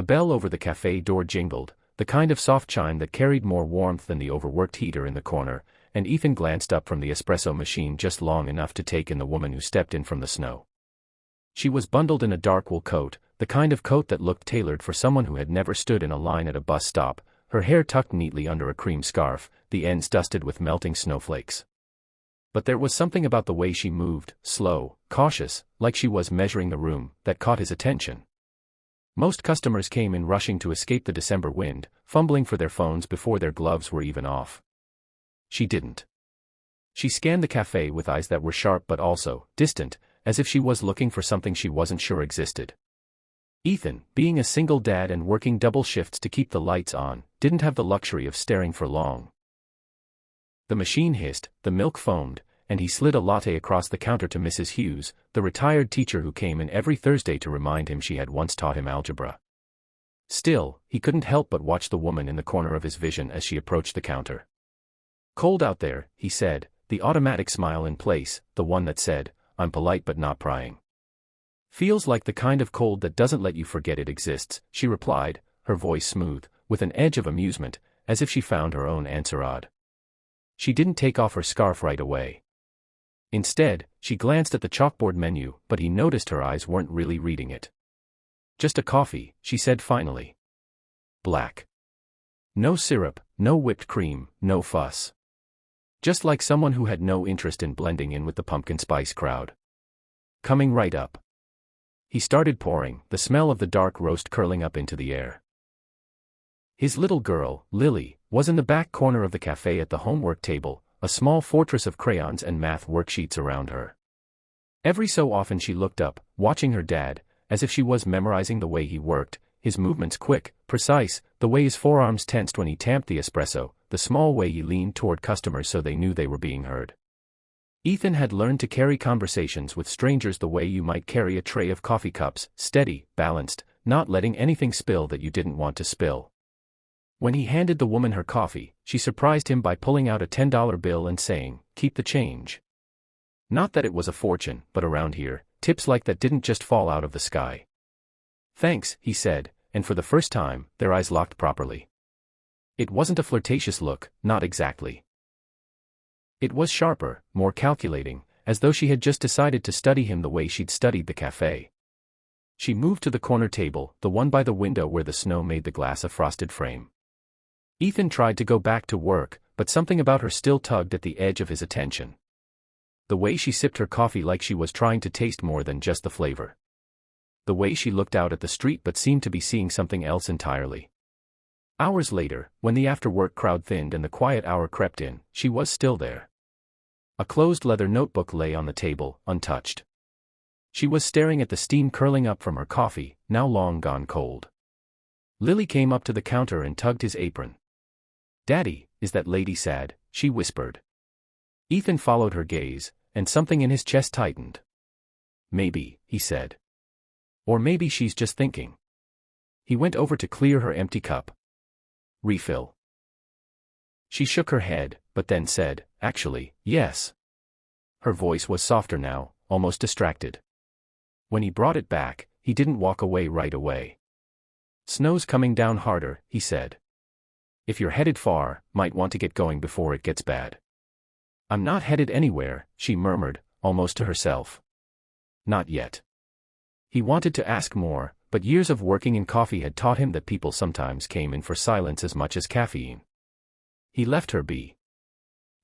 The bell over the cafe door jingled, the kind of soft chime that carried more warmth than the overworked heater in the corner, and Ethan glanced up from the espresso machine just long enough to take in the woman who stepped in from the snow. She was bundled in a dark wool coat, the kind of coat that looked tailored for someone who had never stood in a line at a bus stop, her hair tucked neatly under a cream scarf, the ends dusted with melting snowflakes. But there was something about the way she moved, slow, cautious, like she was measuring the room, that caught his attention. Most customers came in rushing to escape the December wind, fumbling for their phones before their gloves were even off. She didn't. She scanned the cafe with eyes that were sharp but also distant, as if she was looking for something she wasn't sure existed. Ethan, being a single dad and working double shifts to keep the lights on, didn't have the luxury of staring for long. The machine hissed, the milk foamed, and he slid a latte across the counter to Mrs. Hughes, the retired teacher who came in every Thursday to remind him she had once taught him algebra. Still, he couldn't help but watch the woman in the corner of his vision as she approached the counter. "Cold out there," he said, the automatic smile in place, the one that said, "I'm polite but not prying." "Feels like the kind of cold that doesn't let you forget it exists," she replied, her voice smooth, with an edge of amusement, as if she found her own answer odd. She didn't take off her scarf right away. Instead, she glanced at the chalkboard menu, but he noticed her eyes weren't really reading it. "Just a coffee," she said finally. "Black. No syrup, no whipped cream, no fuss. Just like someone who had no interest in blending in with the pumpkin spice crowd." "Coming right up." He started pouring, the smell of the dark roast curling up into the air. His little girl, Lily, was in the back corner of the cafe at the homework table, a small fortress of crayons and math worksheets around her. Every so often she looked up, watching her dad, as if she was memorizing the way he worked, his movements quick, precise, the way his forearms tensed when he tamped the espresso, the small way he leaned toward customers so they knew they were being heard. Ethan had learned to carry conversations with strangers the way you might carry a tray of coffee cups, steady, balanced, not letting anything spill that you didn't want to spill. When he handed the woman her coffee, she surprised him by pulling out a $10 bill and saying, "Keep the change." Not that it was a fortune, but around here, tips like that didn't just fall out of the sky. "Thanks," he said, and for the first time, their eyes locked properly. It wasn't a flirtatious look, not exactly. It was sharper, more calculating, as though she had just decided to study him the way she'd studied the cafe. She moved to the corner table, the one by the window where the snow made the glass a frosted frame. Ethan tried to go back to work, but something about her still tugged at the edge of his attention. The way she sipped her coffee like she was trying to taste more than just the flavor. The way she looked out at the street but seemed to be seeing something else entirely. Hours later, when the after-work crowd thinned and the quiet hour crept in, she was still there. A closed leather notebook lay on the table, untouched. She was staring at the steam curling up from her coffee, now long gone cold. Lily came up to the counter and tugged his apron. "Daddy, is that lady sad?" she whispered. Ethan followed her gaze, and something in his chest tightened. "Maybe," he said. "Or maybe she's just thinking." He went over to clear her empty cup. "Refill?" She shook her head, but then said, "Actually, yes." Her voice was softer now, almost distracted. When he brought it back, he didn't walk away right away. "Snow's coming down harder," he said. "If you're headed far, might want to get going before it gets bad." "I'm not headed anywhere," she murmured, almost to herself. "Not yet." He wanted to ask more, but years of working in coffee had taught him that people sometimes came in for silence as much as caffeine. He left her be.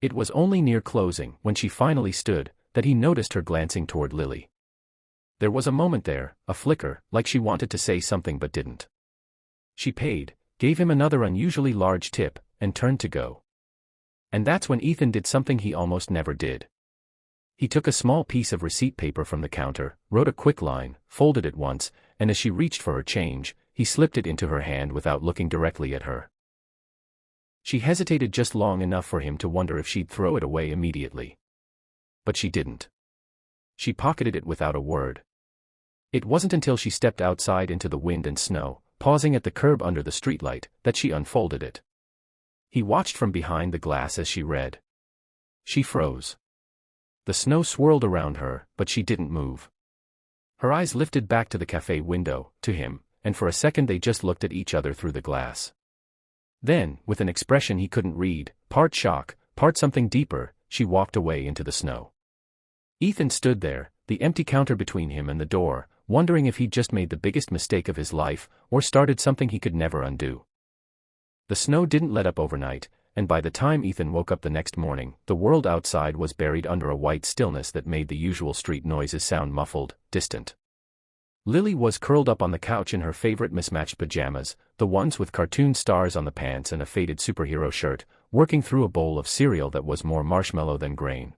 It was only near closing, when she finally stood, that he noticed her glancing toward Lily. There was a moment there, a flicker, like she wanted to say something but didn't. She paid, gave him another unusually large tip, and turned to go. And that's when Ethan did something he almost never did. He took a small piece of receipt paper from the counter, wrote a quick line, folded it once, and as she reached for her change, he slipped it into her hand without looking directly at her. She hesitated just long enough for him to wonder if she'd throw it away immediately. But she didn't. She pocketed it without a word. It wasn't until she stepped outside into the wind and snow, pausing at the curb under the streetlight, that she unfolded it. He watched from behind the glass as she read. She froze. The snow swirled around her, but she didn't move. Her eyes lifted back to the cafe window, to him, and for a second they just looked at each other through the glass. Then, with an expression he couldn't read, part shock, part something deeper, she walked away into the snow. Ethan stood there, the empty counter between him and the door, wondering if he'd just made the biggest mistake of his life, or started something he could never undo. The snow didn't let up overnight, and by the time Ethan woke up the next morning, the world outside was buried under a white stillness that made the usual street noises sound muffled, distant. Lily was curled up on the couch in her favorite mismatched pajamas, the ones with cartoon stars on the pants and a faded superhero shirt, working through a bowl of cereal that was more marshmallow than grain.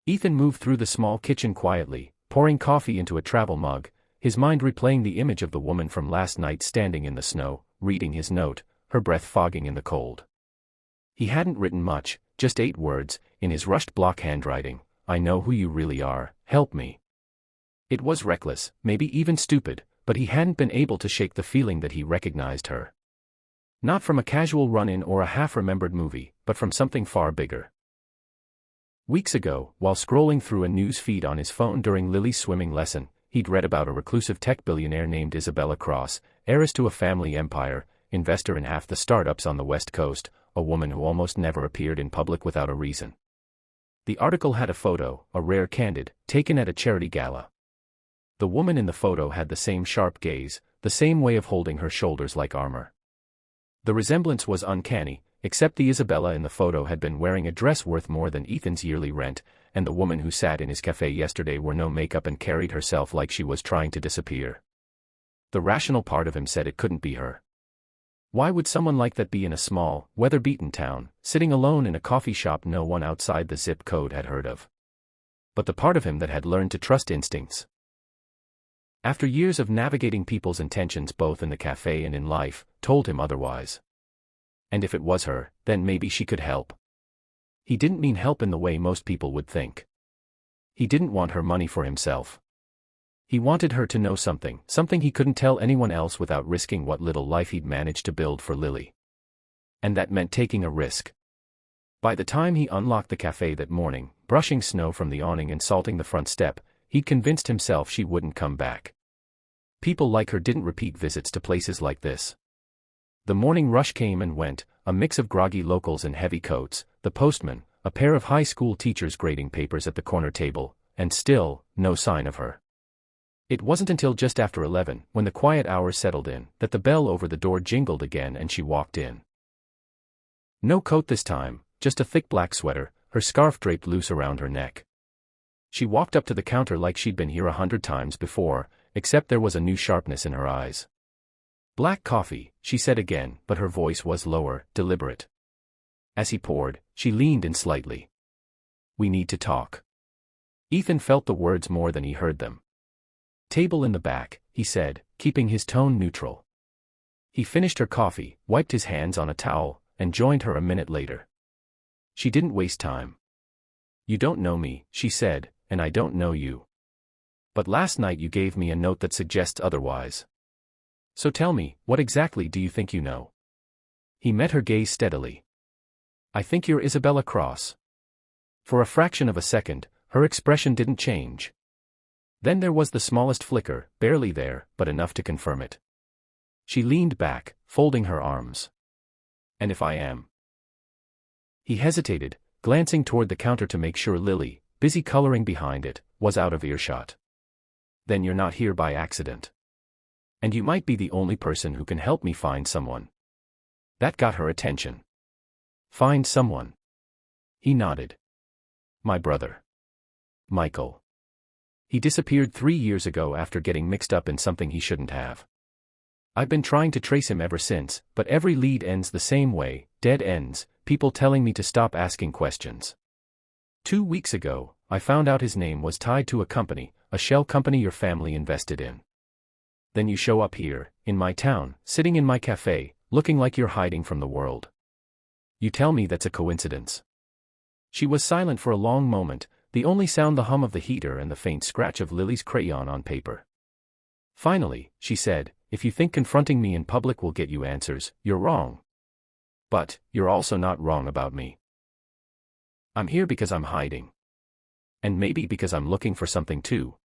Ethan moved through the small kitchen quietly, pouring coffee into a travel mug, his mind replaying the image of the woman from last night standing in the snow, reading his note, her breath fogging in the cold. He hadn't written much, just 8 words, in his rushed block handwriting: "I know who you really are, help me." It was reckless, maybe even stupid, but he hadn't been able to shake the feeling that he recognized her. Not from a casual run-in or a half-remembered movie, but from something far bigger. Weeks ago, while scrolling through a news feed on his phone during Lily's swimming lesson, he'd read about a reclusive tech billionaire named Isabella Cross, heiress to a family empire, investor in half the startups on the West Coast, a woman who almost never appeared in public without a reason. The article had a photo, a rare candid, taken at a charity gala. The woman in the photo had the same sharp gaze, the same way of holding her shoulders like armor. The resemblance was uncanny, except the Isabella in the photo had been wearing a dress worth more than Ethan's yearly rent, and the woman who sat in his cafe yesterday wore no makeup and carried herself like she was trying to disappear. The rational part of him said it couldn't be her. Why would someone like that be in a small, weather-beaten town, sitting alone in a coffee shop no one outside the zip code had heard of? But the part of him that had learned to trust instincts. After years of navigating people's intentions both in the cafe and in life, told him otherwise. And if it was her, then maybe she could help. He didn't mean help in the way most people would think. He didn't want her money for himself. He wanted her to know something he couldn't tell anyone else without risking what little life he'd managed to build for Lily. And that meant taking a risk. By the time he unlocked the cafe that morning, brushing snow from the awning and salting the front step, he'd convinced himself she wouldn't come back. People like her didn't repeat visits to places like this. The morning rush came and went, a mix of groggy locals in heavy coats, the postman, a pair of high school teachers grading papers at the corner table, and still, no sign of her. It wasn't until just after 11, when the quiet hours settled in, that the bell over the door jingled again and she walked in. No coat this time, just a thick black sweater, her scarf draped loose around her neck. She walked up to the counter like she'd been here 100 times before, except there was a new sharpness in her eyes. "Black coffee," she said again, but her voice was lower, deliberate. As he poured, she leaned in slightly. "We need to talk." Ethan felt the words more than he heard them. "Table in the back," he said, keeping his tone neutral. He finished her coffee, wiped his hands on a towel, and joined her a minute later. She didn't waste time. "You don't know me," she said, "and I don't know you. But last night you gave me a note that suggests otherwise. So tell me, what exactly do you think you know?" He met her gaze steadily. "I think you're Isabella Cross." For a fraction of a second, her expression didn't change. Then there was the smallest flicker, barely there, but enough to confirm it. She leaned back, folding her arms. "And if I am?" He hesitated, glancing toward the counter to make sure Lily, busy coloring behind it, was out of earshot. "Then you're not here by accident. And you might be the only person who can help me find someone." That got her attention. "Find someone?" He nodded. "My brother. Michael. He disappeared 3 years ago after getting mixed up in something he shouldn't have. I've been trying to trace him ever since, but every lead ends the same way, dead ends, people telling me to stop asking questions. 2 weeks ago, I found out his name was tied to a company, a shell company your family invested in. Then you show up here, in my town, sitting in my cafe, looking like you're hiding from the world. You tell me that's a coincidence." She was silent for a long moment, the only sound the hum of the heater and the faint scratch of Lily's crayon on paper. Finally, she said, "If you think confronting me in public will get you answers, you're wrong. But, you're also not wrong about me. I'm here because I'm hiding. And maybe because I'm looking for something too."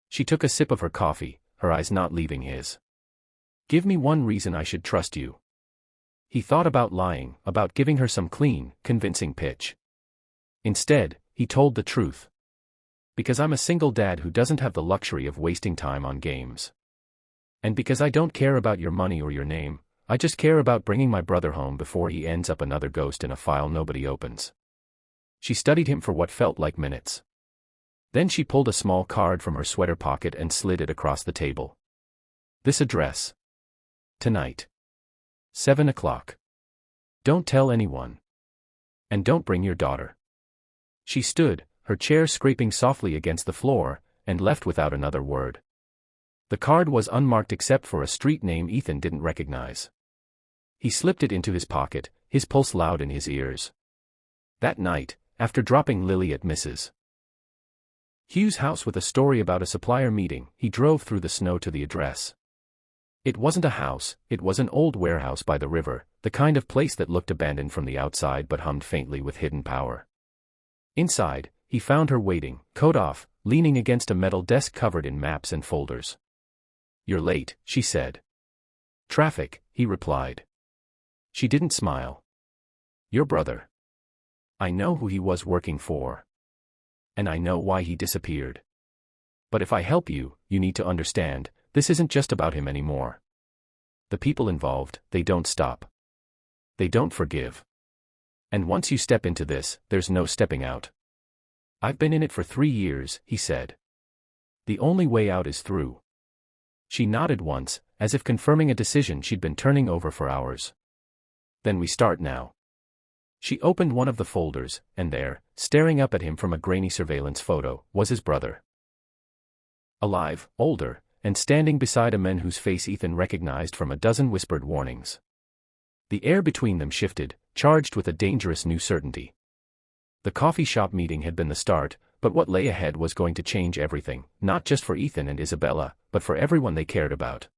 She took a sip of her coffee, her eyes not leaving his. Give me one reason I should trust you. He thought about lying, about giving her some clean, convincing pitch. Instead, he told the truth. Because I'm a single dad who doesn't have the luxury of wasting time on games. And because I don't care about your money or your name, I just care about bringing my brother home before he ends up another ghost in a file nobody opens. She studied him for what felt like minutes. Then she pulled a small card from her sweater pocket and slid it across the table. This address. Tonight. 7 o'clock. Don't tell anyone. And don't bring your daughter. She stood, her chair scraping softly against the floor, and left without another word. The card was unmarked except for a street name Ethan didn't recognize. He slipped it into his pocket, his pulse loud in his ears. That night, after dropping Lily at Mrs. Hughes' house with a story about a supplier meeting, he drove through the snow to the address. It wasn't a house, it was an old warehouse by the river, the kind of place that looked abandoned from the outside but hummed faintly with hidden power. Inside, he found her waiting, coat off, leaning against a metal desk covered in maps and folders. "You're late," she said. "Traffic," he replied. She didn't smile. "Your brother. I know who he was working for. And I know why he disappeared. But if I help you, you need to understand, this isn't just about him anymore. The people involved, they don't stop. They don't forgive. And once you step into this, there's no stepping out. I've been in it for 3 years," he said. "The only way out is through." She nodded once, as if confirming a decision she'd been turning over for hours. "Then we start now." She opened one of the folders, and there, staring up at him from a grainy surveillance photo, was his brother. Alive, older, and standing beside a man whose face Ethan recognized from a dozen whispered warnings. The air between them shifted, charged with a dangerous new certainty. The coffee shop meeting had been the start, but what lay ahead was going to change everything, not just for Ethan and Isabella, but for everyone they cared about.